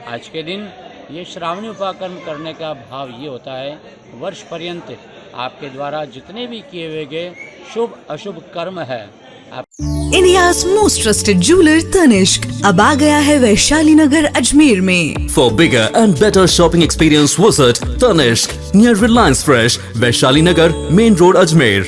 आज के दिन ये श्रावणी उपाकर्म करने का भाव ये होता है, वर्ष पर्यंत आपके द्वारा जितने भी किए हुए गए शुभ अशुभ कर्म है आप India's most trusted jeweler Tanishq अब आ गया है वैशाली नगर अजमेर में। For bigger and better shopping experience, visit Tanishq near Reliance Fresh, Vaishali Nagar, Main Road, Ajmer.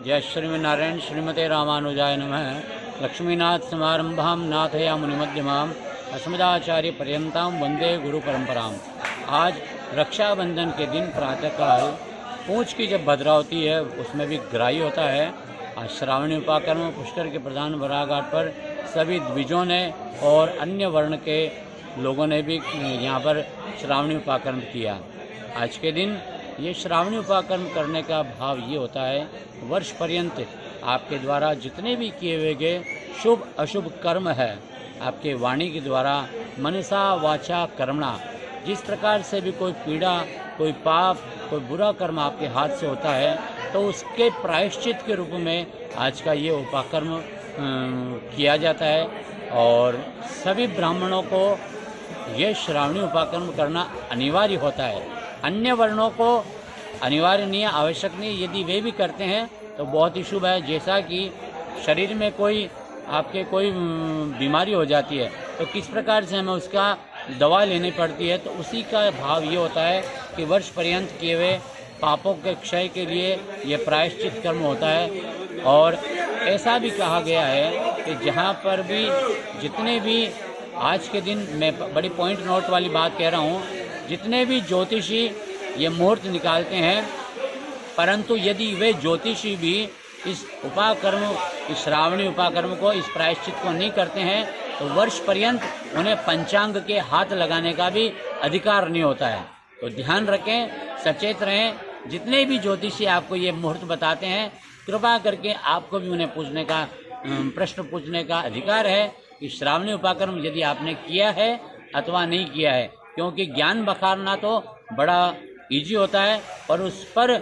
जय श्रीमन्नारायण श्रीमते रामानुजाय नमः। लक्ष्मीनाथ समारंभाम नाथया मुनिमध्यमाम अस्मदाचार्य पर्यंताम वंदे गुरु परंपराम। आज रक्षाबंधन के दिन प्रातःकाल पूंछ की जब भद्रा होती है उसमें भी ग्राही होता है। आज श्रावणी उपाकर्म पुष्कर के प्रधान वराह घाट पर सभी द्विजों ने और अन्य वर्ण के लोगों ने भी यहाँ पर श्रावणी उपाकर्म किया। आज के दिन ये श्रावणी उपाकर्म करने का भाव ये होता है, वर्ष पर्यंत आपके द्वारा जितने भी किए हुए गए शुभ अशुभ कर्म है आपके वाणी के द्वारा मनसा वाचा कर्मणा, जिस प्रकार से भी कोई पीड़ा, कोई पाप, कोई बुरा कर्म आपके हाथ से होता है तो उसके प्रायश्चित के रूप में आज का ये उपाकर्म किया जाता है। और सभी ब्राह्मणों को ये श्रावणी उपाकर्म करना अनिवार्य होता है। अन्य वर्णों को अनिवार्य नहीं है, आवश्यक नहीं। यदि वे भी करते हैं तो बहुत ही शुभ है। जैसा कि शरीर में कोई आपके कोई बीमारी हो जाती है तो किस प्रकार से हमें उसका दवा लेनी पड़ती है, तो उसी का भाव ये होता है कि वर्ष पर्यंत किए हुए पापों के क्षय के लिए ये प्रायश्चित कर्म होता है। और ऐसा भी कहा गया है कि जहाँ पर भी जितने भी आज के दिन, मैं बड़ी पॉइंट नोट वाली बात कह रहा हूँ, जितने भी ज्योतिषी ये मुहूर्त निकालते हैं, परंतु यदि वे ज्योतिषी भी इस उपाकर्म, इस श्रावणी उपाकर्म को, इस प्रायश्चित को नहीं करते हैं तो वर्ष पर्यंत उन्हें पंचांग के हाथ लगाने का भी अधिकार नहीं होता है। तो ध्यान रखें, सचेत रहें। जितने भी ज्योतिषी आपको ये मुहूर्त बताते हैं, कृपा करके आपको भी उन्हें पूछने का, प्रश्न पूछने का अधिकार है कि श्रावणी उपाकर्म यदि आपने किया है अथवा नहीं किया है। क्योंकि ज्ञान बखारना तो बड़ा ईजी होता है और उस पर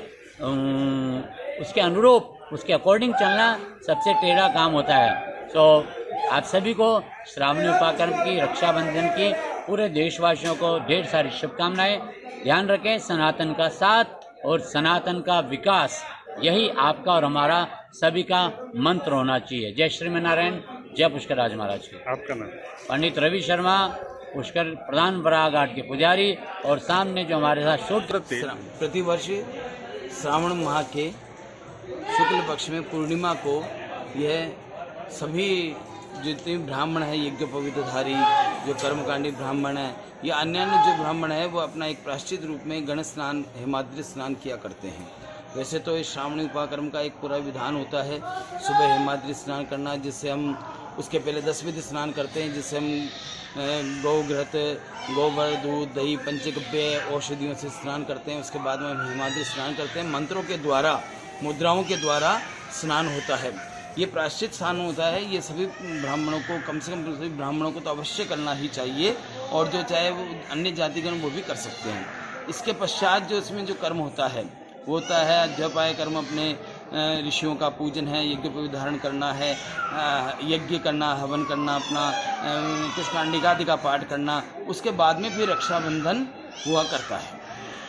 उसके अनुरूप, उसके अकॉर्डिंग चलना सबसे टेढ़ा काम होता है। तो आप सभी को श्रावणी उपाकर्म की, रक्षाबंधन की पूरे देशवासियों को ढेर सारी शुभकामनाएं। ध्यान रखें, सनातन का साथ और सनातन का विकास, यही आपका और हमारा सभी का मंत्र होना चाहिए। जय श्रीमन्नारायण, जय पुष्कर राज महाराज की। आपका नाम? पंडित रवि शर्मा, पुष्कर प्रधान वराह घाट के पुजारी, और सामने जो हमारे साथ शूट प्रतिवर्ष श्रावण माह के शुक्ल पक्ष में पूर्णिमा को यह सभी जितने ब्राह्मण हैं, यज्ञोपवीतधारी, जो कर्मकांडी ब्राह्मण हैं या अन्य जो ब्राह्मण है, वो अपना एक प्रायश्चित रूप में गण स्नान, हेमाद्रि स्नान किया करते हैं। वैसे तो इस श्रावणी उपाकर्म का एक पूरा विधान होता है, सुबह हेमाद्रि स्नान करना, जिससे हम उसके पहले 10 विधि स्नान करते हैं, जिससे हम गौघृत, गोबर, दूध, दही, पंचगव्य औषधियों से स्नान करते हैं। उसके बाद में हम हेमाद्रि स्नान करते हैं। मंत्रों के द्वारा, मुद्राओं के द्वारा स्नान होता है। ये प्रायश्चित स्नान होता है। ये सभी ब्राह्मणों को, कम से कम सभी ब्राह्मणों को तो अवश्य करना ही चाहिए, और जो चाहे वो अन्य जातिगण वो भी कर सकते हैं। इसके पश्चात जो इसमें जो कर्म होता है वो होता है अध्यापाय कर्म। अपने ऋषियों का पूजन है, यज्ञ को धारण करना है, यज्ञ करना, हवन करना, अपना पुष्पांडिकादि का पाठ करना। उसके बाद में फिर रक्षाबंधन हुआ करता है।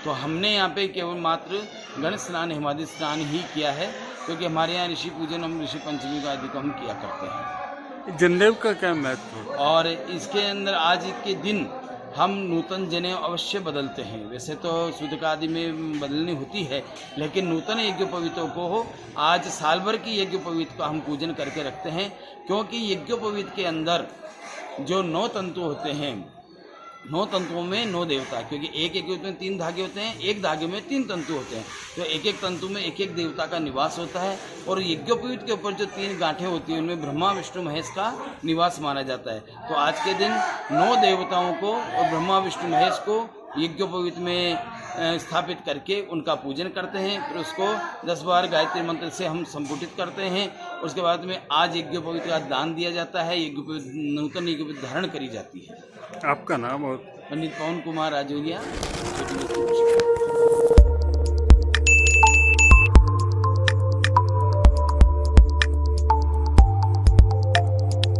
तो हमने यहाँ पे केवल मात्र गण स्नान, हेमाद्रि स्नान ही किया है, क्योंकि हमारे यहाँ ऋषि पूजन, हम ऋषि पंचमी का आदि को हम किया करते हैं। जनेऊ का क्या महत्व? और इसके अंदर आज के दिन हम नूतन जनेऊ अवश्य बदलते हैं। वैसे तो शुद्ध आदि में बदलनी होती है, लेकिन नूतन यज्ञोपवीतों को आज साल भर की यज्ञोपवीत का हम पूजन करके रखते हैं। क्योंकि यज्ञोपवीत के अंदर जो 9 तंतु होते हैं, 9 तंतुओं में 9 देवता, क्योंकि एक यज्ञोपवीत में 3 धागे होते हैं, एक धागे में 3 तंतु होते हैं, तो एक एक तंतु में एक एक देवता का निवास होता है। और यज्ञोपवीत के ऊपर जो 3 गांठें होती हैं उनमें ब्रह्मा, विष्णु, महेश का निवास माना जाता है। तो आज के दिन 9 देवताओं को और ब्रह्मा, विष्णु, महेश को यज्ञोपवीत में स्थापित करके उनका पूजन करते हैं। फिर उसको 10 बार गायत्री मंत्र से हम संपुटित करते हैं। उसके बाद में आज यज्ञोपवीत का दान दिया जाता है, नूतन यज्ञोपवीत धारण करी जाती है। आपका नाम? और पंडित पवन कुमार राजौरिया।